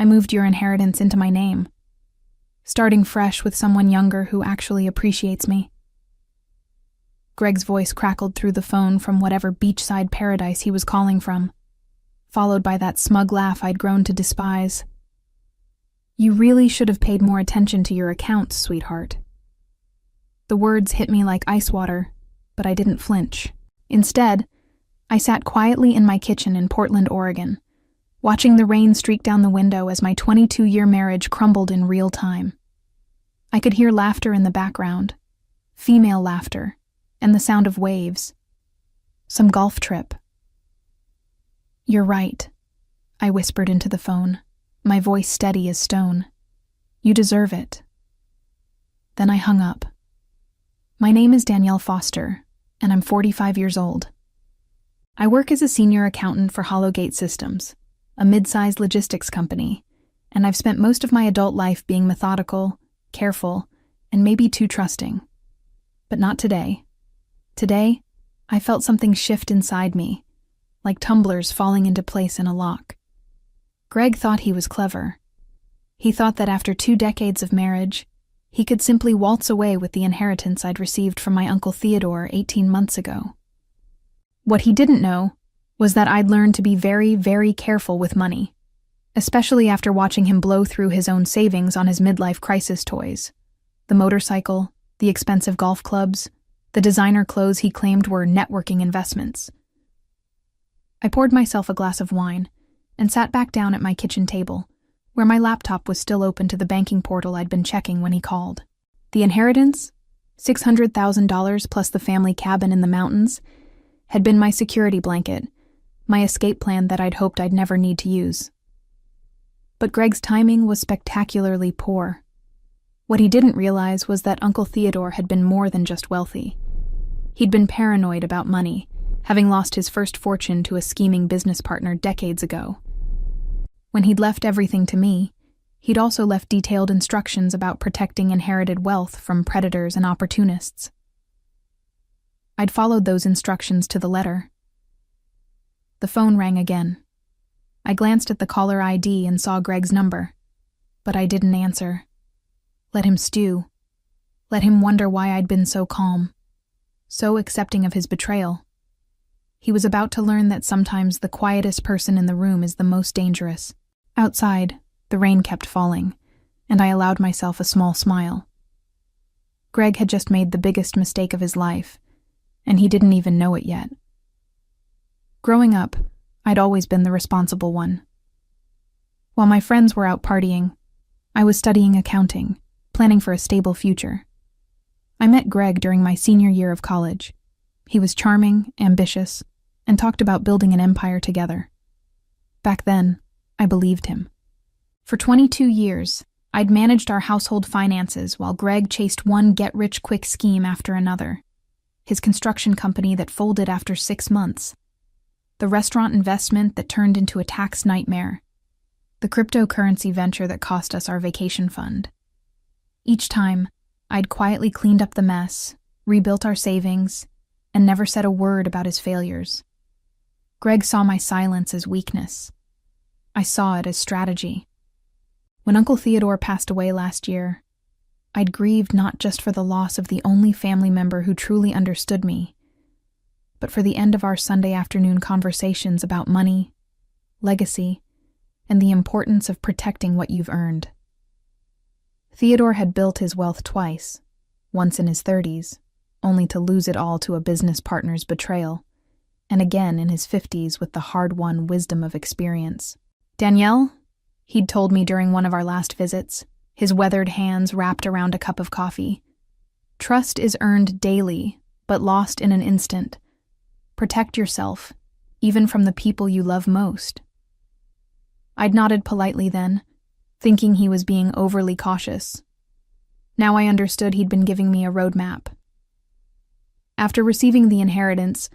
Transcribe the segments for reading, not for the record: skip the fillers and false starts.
I moved your inheritance into my name, starting fresh with someone younger who actually appreciates me. Greg's voice crackled through the phone from whatever beachside paradise he was calling from, followed by that smug laugh I'd grown to despise. You really should have paid more attention to your accounts, sweetheart. The words hit me like ice water, but I didn't flinch. Instead, I sat quietly in my kitchen in Portland, Oregon, watching the rain streak down the window as my 22-year marriage crumbled in real time. I could hear laughter in the background, female laughter, and the sound of waves. Some golf trip. You're right, I whispered into the phone, my voice steady as stone. You deserve it. Then I hung up. My name is Danielle Foster, and I'm 45 years old. I work as a senior accountant for Hollowgate Systems, a mid-sized logistics company, and I've spent most of my adult life being methodical, careful, and maybe too trusting. But not today. Today, I felt something shift inside me, like tumblers falling into place in a lock. Greg thought he was clever. He thought that after 2 decades of marriage, he could simply waltz away with the inheritance I'd received from my Uncle Theodore 18 months ago. What he didn't know was that I'd learned to be very, very careful with money, especially after watching him blow through his own savings on his midlife crisis toys. The motorcycle, the expensive golf clubs, the designer clothes he claimed were networking investments. I poured myself a glass of wine and sat back down at my kitchen table, where my laptop was still open to the banking portal I'd been checking when he called. The inheritance, $600,000 plus the family cabin in the mountains, had been my security blanket, my escape plan that I'd hoped I'd never need to use. But Greg's timing was spectacularly poor. What he didn't realize was that Uncle Theodore had been more than just wealthy. He'd been paranoid about money, having lost his first fortune to a scheming business partner decades ago. When he'd left everything to me, he'd also left detailed instructions about protecting inherited wealth from predators and opportunists. I'd followed those instructions to the letter. The phone rang again. I glanced at the caller ID and saw Greg's number, but I didn't answer. Let him stew. Let him wonder why I'd been so calm, so accepting of his betrayal. He was about to learn that sometimes the quietest person in the room is the most dangerous. Outside, the rain kept falling, and I allowed myself a small smile. Greg had just made the biggest mistake of his life, and he didn't even know it yet. Growing up, I'd always been the responsible one. While my friends were out partying, I was studying accounting, planning for a stable future. I met Greg during my senior year of college. He was charming, ambitious, and talked about building an empire together. Back then, I believed him. For 22 years, I'd managed our household finances while Greg chased one get-rich-quick scheme after another. His construction company that folded after 6 months. The restaurant investment that turned into a tax nightmare. The cryptocurrency venture that cost us our vacation fund. Each time, I'd quietly cleaned up the mess, rebuilt our savings, and never said a word about his failures. Greg saw my silence as weakness. I saw it as strategy. When Uncle Theodore passed away last year, I'd grieved not just for the loss of the only family member who truly understood me, but for the end of our Sunday afternoon conversations about money, legacy, and the importance of protecting what you've earned. Theodore had built his wealth twice, once in his 30s, only to lose it all to a business partner's betrayal, and again in his 50s with the hard-won wisdom of experience. Danielle, he'd told me during one of our last visits, his weathered hands wrapped around a cup of coffee. Trust is earned daily, but lost in an instant. Protect yourself, even from the people you love most. I'd nodded politely then, thinking he was being overly cautious. Now I understood he'd been giving me a roadmap. After receiving the inheritance,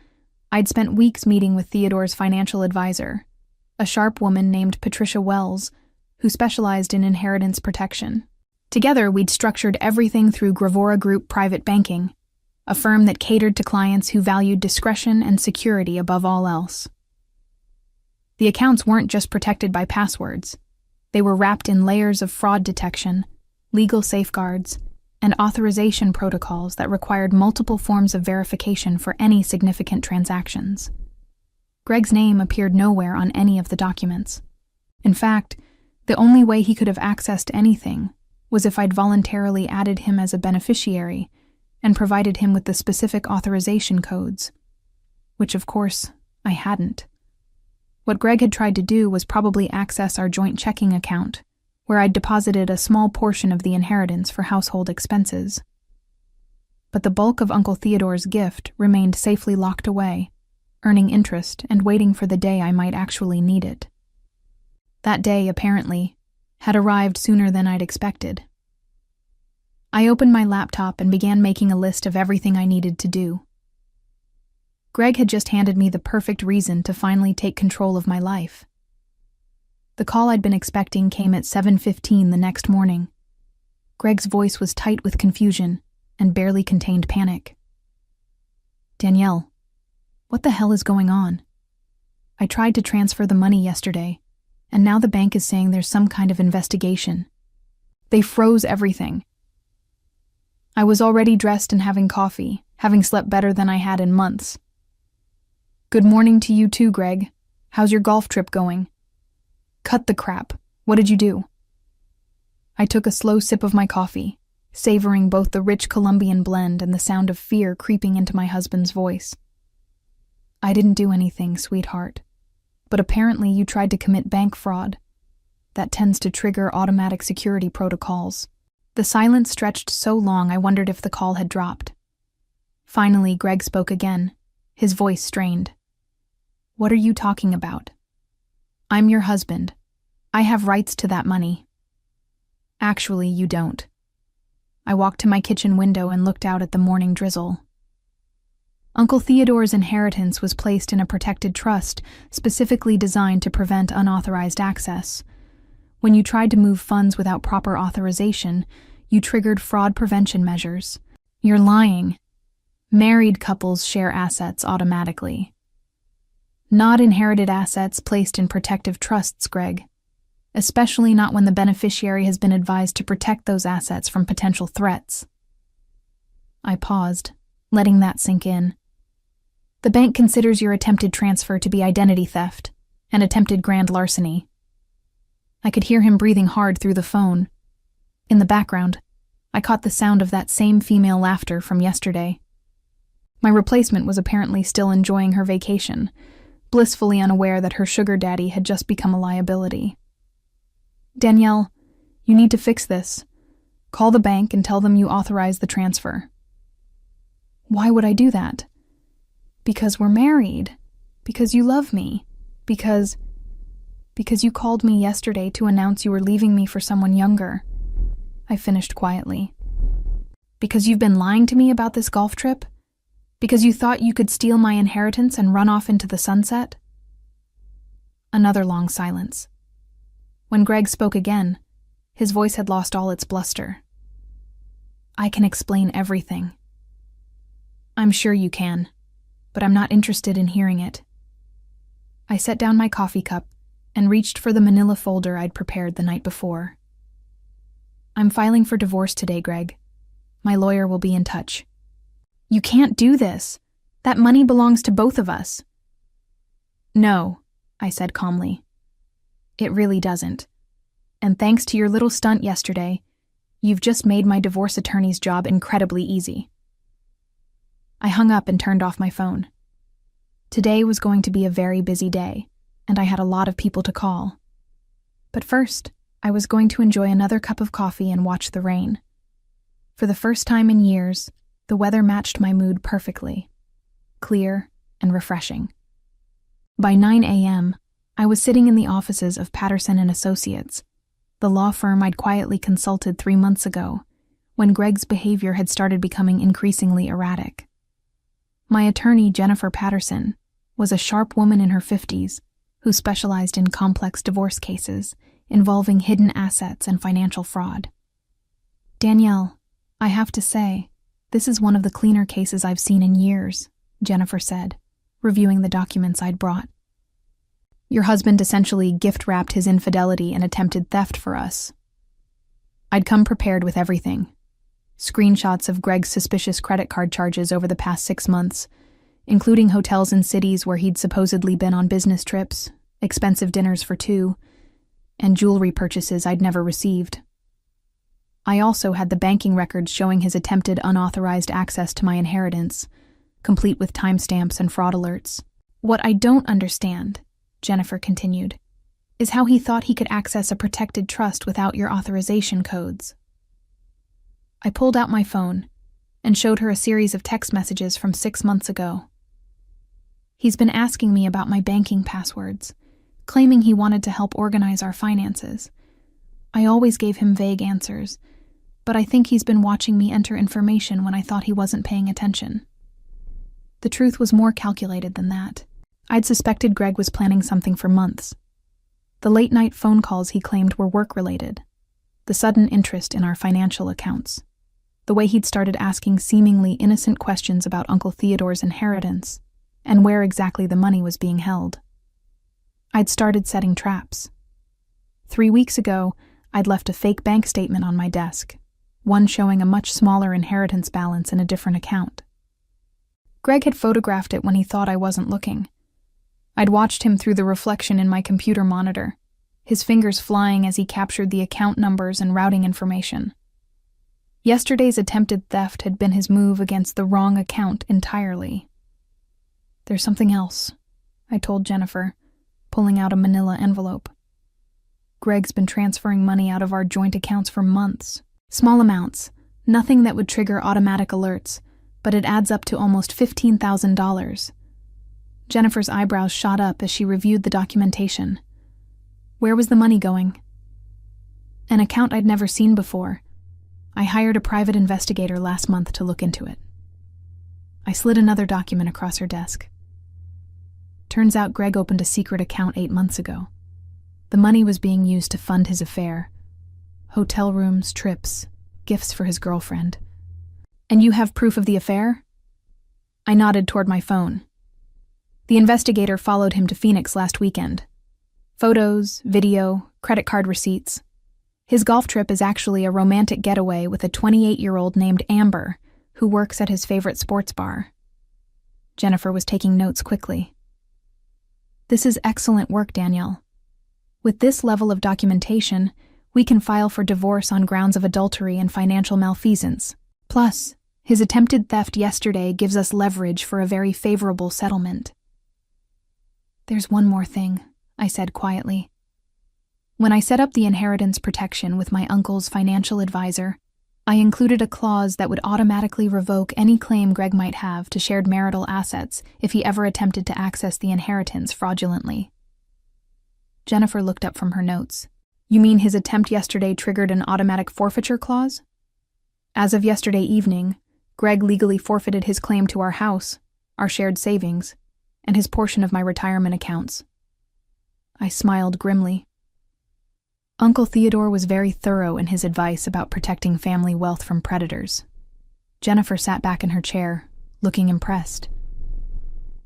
I'd spent weeks meeting with Theodore's financial advisor, a sharp woman named Patricia Wells, who specialized in inheritance protection. Together, we'd structured everything through Gravora Group Private Banking, a firm that catered to clients who valued discretion and security above all else. The accounts weren't just protected by passwords. They were wrapped in layers of fraud detection, legal safeguards, and authorization protocols that required multiple forms of verification for any significant transactions. Greg's name appeared nowhere on any of the documents. In fact, the only way he could have accessed anything was if I'd voluntarily added him as a beneficiary and provided him with the specific authorization codes, which of course I hadn't. What Greg had tried to do was probably access our joint checking account, where I'd deposited a small portion of the inheritance for household expenses. But the bulk of Uncle Theodore's gift remained safely locked away, earning interest and waiting for the day I might actually need it. That day, apparently, had arrived sooner than I'd expected. I opened my laptop and began making a list of everything I needed to do. Greg had just handed me the perfect reason to finally take control of my life. The call I'd been expecting came at 7:15 the next morning. Greg's voice was tight with confusion and barely contained panic. "Danielle, what the hell is going on? I tried to transfer the money yesterday, and now the bank is saying there's some kind of investigation. They froze everything." I was already dressed and having coffee, having slept better than I had in months. "Good morning to you too, Greg. How's your golf trip going?" "Cut the crap. What did you do?" I took a slow sip of my coffee, savoring both the rich Colombian blend and the sound of fear creeping into my husband's voice. "I didn't do anything, sweetheart. But apparently you tried to commit bank fraud. That tends to trigger automatic security protocols." The silence stretched so long I wondered if the call had dropped. Finally, Greg spoke again, his voice strained. "What are you talking about? I'm your husband. I have rights to that money." "Actually, you don't." I walked to my kitchen window and looked out at the morning drizzle. Uncle Theodore's inheritance was placed in a protected trust specifically designed to prevent unauthorized access. When you tried to move funds without proper authorization, you triggered fraud prevention measures. You're lying. Married couples share assets automatically. Not inherited assets placed in protective trusts, Greg. Especially not when the beneficiary has been advised to protect those assets from potential threats. I paused, letting that sink in. The bank considers your attempted transfer to be identity theft and attempted grand larceny. I could hear him breathing hard through the phone. In the background, I caught the sound of that same female laughter from yesterday. My replacement was apparently still enjoying her vacation, blissfully unaware that her sugar daddy had just become a liability. "Danielle, you need to fix this. Call the bank and tell them you authorize the transfer." "Why would I do that?" "Because we're married. Because you love me. Because you called me yesterday to announce you were leaving me for someone younger," I finished quietly. "Because you've been lying to me about this golf trip? Because you thought you could steal my inheritance and run off into the sunset?" Another long silence. When Greg spoke again, his voice had lost all its bluster. "I can explain everything." "I'm sure you can, but I'm not interested in hearing it." I set down my coffee cup and reached for the manila folder I'd prepared the night before. "I'm filing for divorce today, Greg. My lawyer will be in touch." "You can't do this. That money belongs to both of us." "No," I said calmly. "It really doesn't. And thanks to your little stunt yesterday, you've just made my divorce attorney's job incredibly easy." I hung up and turned off my phone. Today was going to be a very busy day, and I had a lot of people to call. But first, I was going to enjoy another cup of coffee and watch the rain. For the first time in years, the weather matched my mood perfectly, clear and refreshing. By 9 a.m., I was sitting in the offices of Patterson & Associates, the law firm I'd quietly consulted 3 months ago, when Greg's behavior had started becoming increasingly erratic. My attorney, Jennifer Patterson, was a sharp woman in her 50s who specialized in complex divorce cases involving hidden assets and financial fraud. "Danielle, I have to say, this is one of the cleaner cases I've seen in years," Jennifer said, reviewing the documents I'd brought. Your husband essentially gift-wrapped his infidelity and attempted theft for us. I'd come prepared with everything. Screenshots of Greg's suspicious credit card charges over the past 6 months, including hotels in cities where he'd supposedly been on business trips, expensive dinners for two, and jewelry purchases I'd never received. I also had the banking records showing his attempted unauthorized access to my inheritance, complete with timestamps and fraud alerts. What I don't understand, Jennifer continued, is how he thought he could access a protected trust without your authorization codes. I pulled out my phone and showed her a series of text messages from 6 months ago. He's been asking me about my banking passwords, claiming he wanted to help organize our finances. I always gave him vague answers, but I think he's been watching me enter information when I thought he wasn't paying attention. The truth was more calculated than that. I'd suspected Greg was planning something for months. The late-night phone calls he claimed were work-related, the sudden interest in our financial accounts, the way he'd started asking seemingly innocent questions about Uncle Theodore's inheritance, and where exactly the money was being held. I'd started setting traps. 3 weeks ago, I'd left a fake bank statement on my desk, one showing a much smaller inheritance balance in a different account. Greg had photographed it when he thought I wasn't looking. I'd watched him through the reflection in my computer monitor, his fingers flying as he captured the account numbers and routing information. Yesterday's attempted theft had been his move against the wrong account entirely. There's something else, I told Jennifer, pulling out a manila envelope. Greg's been transferring money out of our joint accounts for months. Small amounts, nothing that would trigger automatic alerts, but it adds up to almost $15,000. Jennifer's eyebrows shot up as she reviewed the documentation. Where was the money going? An account I'd never seen before. I hired a private investigator last month to look into it. I slid another document across her desk. Turns out Greg opened a secret account 8 months ago. The money was being used to fund his affair. Hotel rooms, trips, gifts for his girlfriend. And you have proof of the affair? I nodded toward my phone. The investigator followed him to Phoenix last weekend. Photos, video, credit card receipts. His golf trip is actually a romantic getaway with a 28-year-old named Amber, who works at his favorite sports bar. Jennifer was taking notes quickly. This is excellent work, Danielle. With this level of documentation, we can file for divorce on grounds of adultery and financial malfeasance. Plus, his attempted theft yesterday gives us leverage for a very favorable settlement. There's one more thing, I said quietly. When I set up the inheritance protection with my uncle's financial advisor, I included a clause that would automatically revoke any claim Greg might have to shared marital assets if he ever attempted to access the inheritance fraudulently. Jennifer looked up from her notes. You mean his attempt yesterday triggered an automatic forfeiture clause? As of yesterday evening, Greg legally forfeited his claim to our house, our shared savings, and his portion of my retirement accounts. I smiled grimly. Uncle Theodore was very thorough in his advice about protecting family wealth from predators. Jennifer sat back in her chair, looking impressed.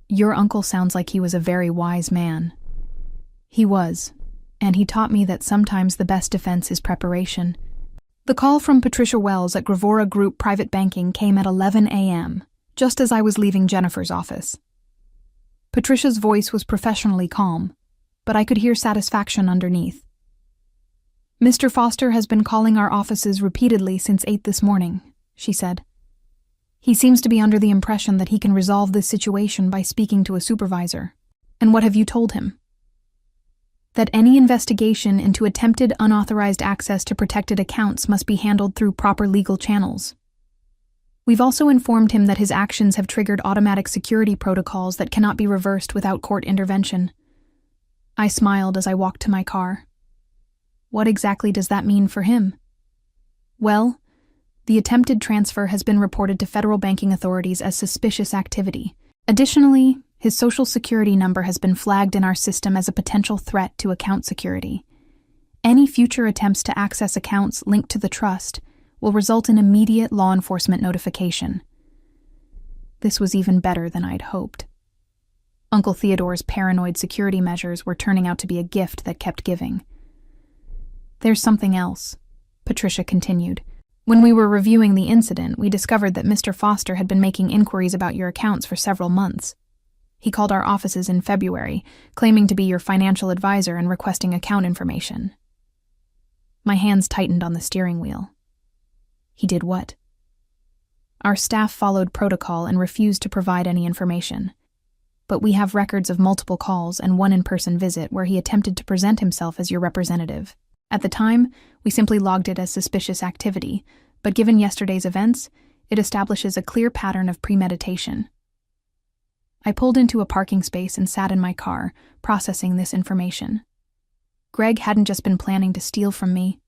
Your uncle sounds like he was a very wise man. He was, and he taught me that sometimes the best defense is preparation. The call from Patricia Wells at Gravora Group Private Banking came at 11 a.m., just as I was leaving Jennifer's office. Patricia's voice was professionally calm, but I could hear satisfaction underneath. Mr. Foster has been calling our offices repeatedly since 8 this morning, she said. He seems to be under the impression that he can resolve this situation by speaking to a supervisor. And what have you told him? That any investigation into attempted unauthorized access to protected accounts must be handled through proper legal channels. We've also informed him that his actions have triggered automatic security protocols that cannot be reversed without court intervention. I smiled as I walked to my car. What exactly does that mean for him? Well, the attempted transfer has been reported to federal banking authorities as suspicious activity. Additionally, his social security number has been flagged in our system as a potential threat to account security. Any future attempts to access accounts linked to the trust will result in immediate law enforcement notification. This was even better than I'd hoped. Uncle Theodore's paranoid security measures were turning out to be a gift that kept giving. "There's something else," Patricia continued. "When we were reviewing the incident, we discovered that Mr. Foster had been making inquiries about your accounts for several months. He called our offices in February, claiming to be your financial advisor and requesting account information." My hands tightened on the steering wheel. "He did what?" "Our staff followed protocol and refused to provide any information. But we have records of multiple calls and one in-person visit where he attempted to present himself as your representative. At the time, we simply logged it as suspicious activity, but given yesterday's events, it establishes a clear pattern of premeditation." I pulled into a parking space and sat in my car, processing this information. Greg hadn't just been planning to steal from me.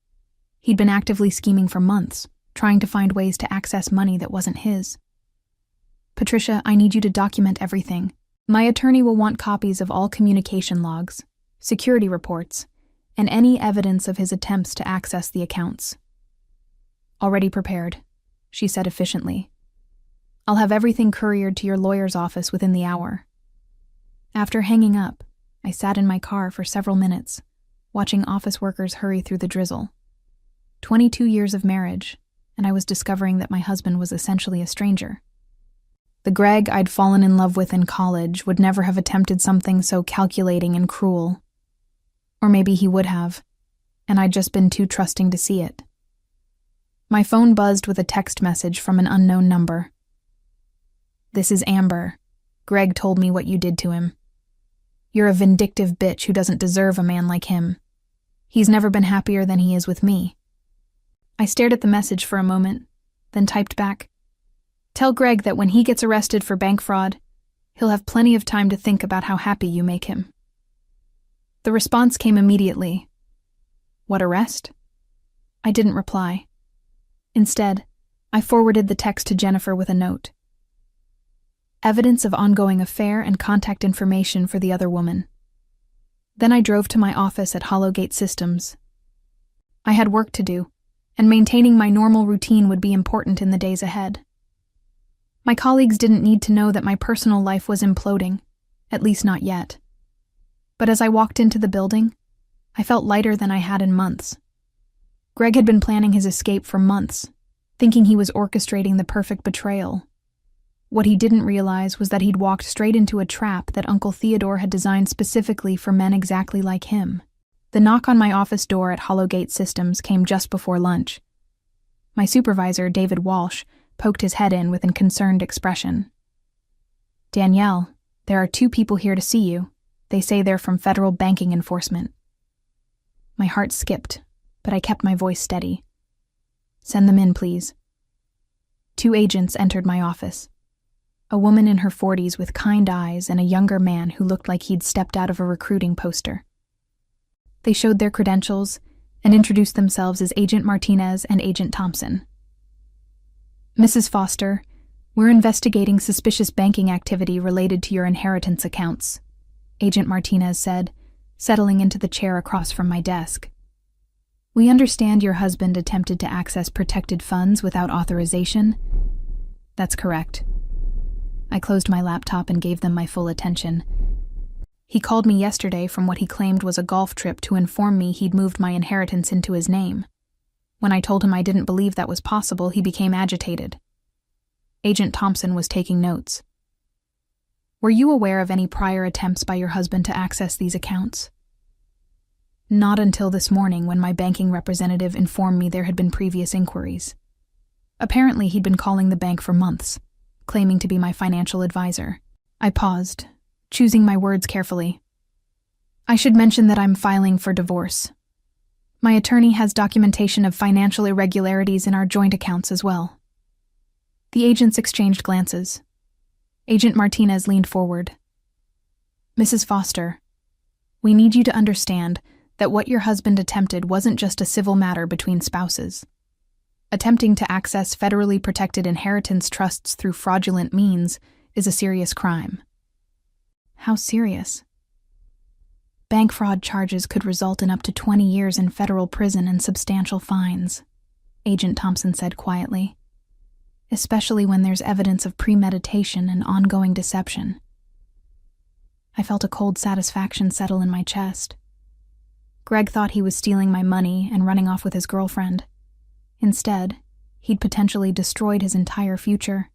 He'd been actively scheming for months, trying to find ways to access money that wasn't his. "Patricia, I need you to document everything. My attorney will want copies of all communication logs, security reports, and any evidence of his attempts to access the accounts." "Already prepared," she said efficiently. "I'll have everything couriered to your lawyer's office within the hour." After hanging up, I sat in my car for several minutes, watching office workers hurry through the drizzle. 22 years of marriage, and I was discovering that my husband was essentially a stranger. The Greg I'd fallen in love with in college would never have attempted something so calculating and cruel. Or maybe he would have, and I'd just been too trusting to see it. My phone buzzed with a text message from an unknown number. "This is Amber. Greg told me what you did to him. You're a vindictive bitch who doesn't deserve a man like him. He's never been happier than he is with me." I stared at the message for a moment, then typed back, "Tell Greg that when he gets arrested for bank fraud, he'll have plenty of time to think about how happy you make him." The response came immediately. "What arrest?" I didn't reply. Instead, I forwarded the text to Jennifer with a note. Evidence of ongoing affair and contact information for the other woman. Then I drove to my office at Hollowgate Systems. I had work to do, and maintaining my normal routine would be important in the days ahead. My colleagues didn't need to know that my personal life was imploding, at least not yet. But as I walked into the building, I felt lighter than I had in months. Greg had been planning his escape for months, thinking he was orchestrating the perfect betrayal. What he didn't realize was that he'd walked straight into a trap that Uncle Theodore had designed specifically for men exactly like him. The knock on my office door at Hollowgate Systems came just before lunch. My supervisor, David Walsh, poked his head in with a concerned expression. "Danielle, there are 2 people here to see you. They say they're from federal banking enforcement." My heart skipped, but I kept my voice steady. "Send them in, please." 2 agents entered my office. A woman in her 40s with kind eyes and a younger man who looked like he'd stepped out of a recruiting poster. They showed their credentials and introduced themselves as Agent Martinez and Agent Thompson. "Mrs. Foster, we're investigating suspicious banking activity related to your inheritance accounts," Agent Martinez said, settling into the chair across from my desk. "We understand your husband attempted to access protected funds without authorization." "That's correct." I closed my laptop and gave them my full attention. "He called me yesterday from what he claimed was a golf trip to inform me he'd moved my inheritance into his name. When I told him I didn't believe that was possible, he became agitated." Agent Thompson was taking notes. "Were you aware of any prior attempts by your husband to access these accounts?" "Not until this morning when my banking representative informed me there had been previous inquiries. Apparently he'd been calling the bank for months, claiming to be my financial advisor." I paused, choosing my words carefully. "I should mention that I'm filing for divorce. My attorney has documentation of financial irregularities in our joint accounts as well." The agents exchanged glances. Agent Martinez leaned forward. "Mrs. Foster, we need you to understand that what your husband attempted wasn't just a civil matter between spouses. Attempting to access federally protected inheritance trusts through fraudulent means is a serious crime." "How serious?" "Bank fraud charges could result in up to 20 years in federal prison and substantial fines," Agent Thompson said quietly, "especially when there's evidence of premeditation and ongoing deception." I felt a cold satisfaction settle in my chest. Greg thought he was stealing my money and running off with his girlfriend. Instead, he'd potentially destroyed his entire future.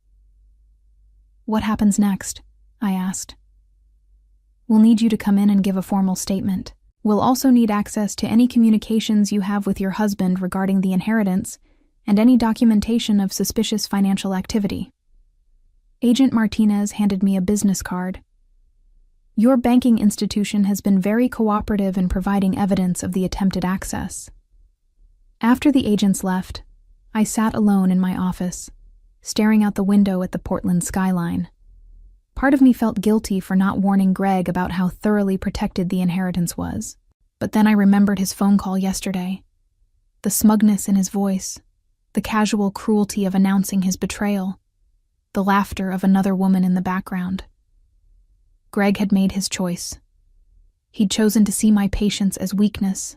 "What happens next?" I asked. "We'll need you to come in and give a formal statement. We'll also need access to any communications you have with your husband regarding the inheritance and any documentation of suspicious financial activity." Agent Martinez handed me a business card. "Your banking institution has been very cooperative in providing evidence of the attempted access." After the agents left, I sat alone in my office, staring out the window at the Portland skyline. Part of me felt guilty for not warning Greg about how thoroughly protected the inheritance was. But then I remembered his phone call yesterday. The smugness in his voice, the casual cruelty of announcing his betrayal, the laughter of another woman in the background. Greg had made his choice. He'd chosen to see my patience as weakness,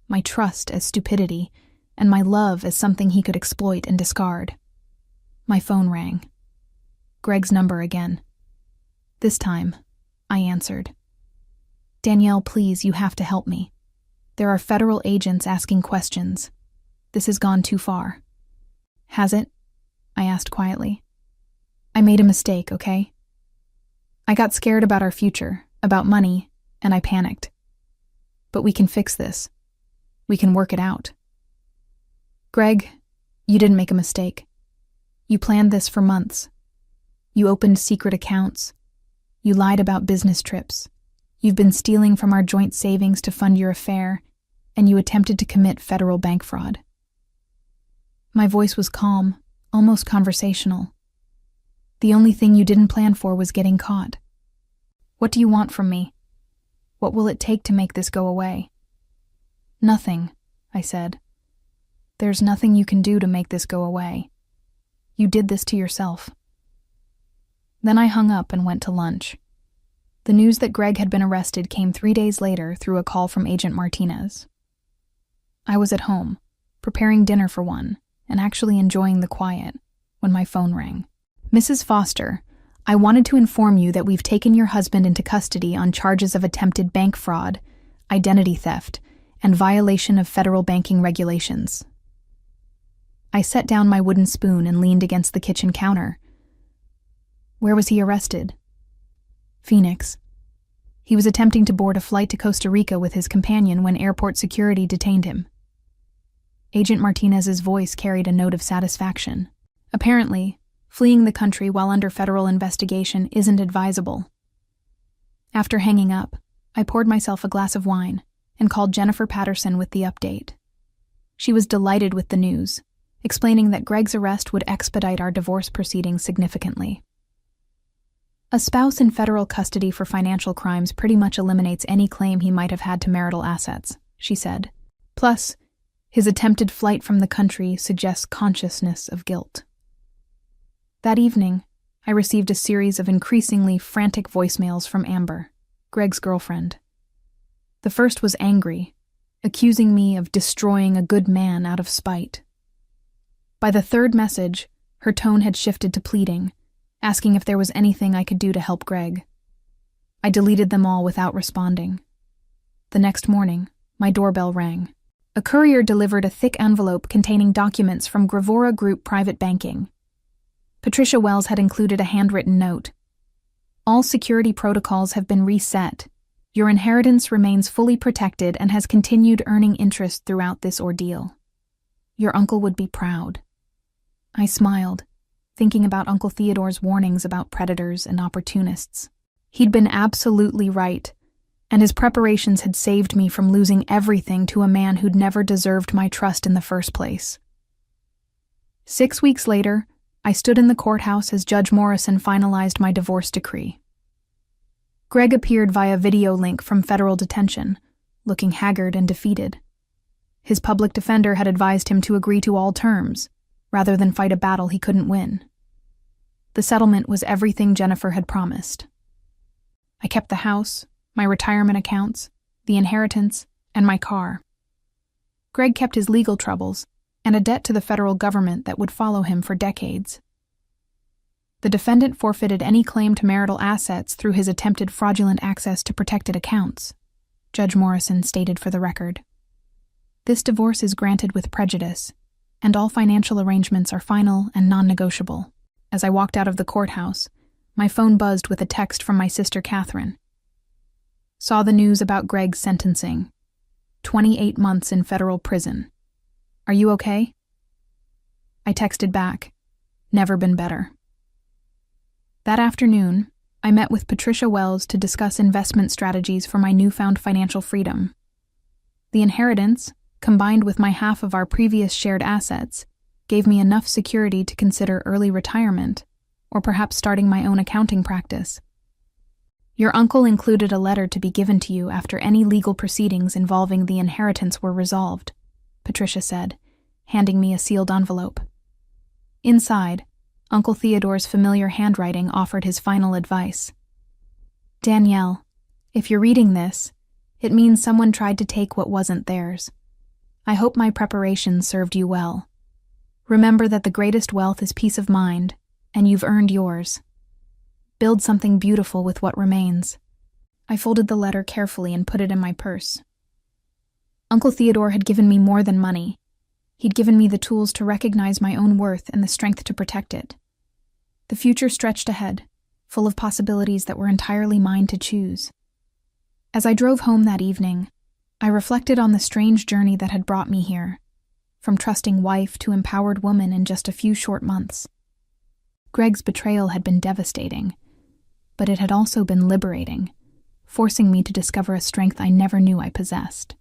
my trust as stupidity, and my love as something he could exploit and discard. My phone rang. Greg's number again. This time, I answered. "Danielle, please, you have to help me. There are federal agents asking questions. This has gone too far." "Has it?" I asked quietly. "I made a mistake, okay? I got scared about our future, about money, and I panicked. But we can fix this. We can work it out." "Greg, you didn't make a mistake. You planned this for months. You opened secret accounts. You lied about business trips. You've been stealing from our joint savings to fund your affair, and you attempted to commit federal bank fraud." My voice was calm, almost conversational. "The only thing you didn't plan for was getting caught. What do you want from me? What will it take to make this go away?" "Nothing," I said. "There's nothing you can do to make this go away. You did this to yourself." Then I hung up and went to lunch. The news that Greg had been arrested came 3 days later through a call from Agent Martinez. I was at home, preparing dinner for one, and actually enjoying the quiet, when my phone rang. "Mrs. Foster, I wanted to inform you that we've taken your husband into custody on charges of attempted bank fraud, identity theft, and violation of federal banking regulations." I set down my wooden spoon and leaned against the kitchen counter. "Where was he arrested?" "Phoenix. He was attempting to board a flight to Costa Rica with his companion when airport security detained him." Agent Martinez's voice carried a note of satisfaction. "Apparently, fleeing the country while under federal investigation isn't advisable." After hanging up, I poured myself a glass of wine and called Jennifer Patterson with the update. She was delighted with the news, explaining that Greg's arrest would expedite our divorce proceedings significantly. "A spouse in federal custody for financial crimes pretty much eliminates any claim he might have had to marital assets," she said. "Plus, his attempted flight from the country suggests consciousness of guilt." That evening, I received a series of increasingly frantic voicemails from Amber, Greg's girlfriend. The first was angry, accusing me of destroying a good man out of spite. By the third message, her tone had shifted to pleading, asking if there was anything I could do to help Greg. I deleted them all without responding. The next morning, my doorbell rang. A courier delivered a thick envelope containing documents from Gravora Group Private Banking. Patricia Wells had included a handwritten note. "All security protocols have been reset. Your inheritance remains fully protected and has continued earning interest throughout this ordeal. Your uncle would be proud." I smiled, thinking about Uncle Theodore's warnings about predators and opportunists. He'd been absolutely right, and his preparations had saved me from losing everything to a man who'd never deserved my trust in the first place. 6 weeks later, I stood in the courthouse as Judge Morrison finalized my divorce decree. Greg appeared via video link from federal detention, looking haggard and defeated. His public defender had advised him to agree to all terms, rather than fight a battle he couldn't win. The settlement was everything Jennifer had promised. I kept the house, my retirement accounts, the inheritance, and my car. Greg kept his legal troubles and a debt to the federal government that would follow him for decades. The defendant forfeited any claim to marital assets through his attempted fraudulent access to protected accounts, Judge Morrison stated for the record. This divorce is granted with prejudice, and all financial arrangements are final and non-negotiable. As I walked out of the courthouse, my phone buzzed with a text from my sister Catherine. Saw the news about Greg's sentencing. 28 months in federal prison. Are you okay? I texted back, never been better. That afternoon, I met with Patricia Wells to discuss investment strategies for my newfound financial freedom. The inheritance, combined with my half of our previous shared assets, gave me enough security to consider early retirement, or perhaps starting my own accounting practice. Your uncle included a letter to be given to you after any legal proceedings involving the inheritance were resolved, Patricia said, handing me a sealed envelope. Inside, Uncle Theodore's familiar handwriting offered his final advice. Danielle, if you're reading this, it means someone tried to take what wasn't theirs. I hope my preparations served you well. Remember that the greatest wealth is peace of mind, and you've earned yours. Build something beautiful with what remains. I folded the letter carefully and put it in my purse. Uncle Theodore had given me more than money. He'd given me the tools to recognize my own worth and the strength to protect it. The future stretched ahead, full of possibilities that were entirely mine to choose. As I drove home that evening, I reflected on the strange journey that had brought me here, from trusting wife to empowered woman in just a few short months. Greg's betrayal had been devastating, but it had also been liberating, forcing me to discover a strength I never knew I possessed.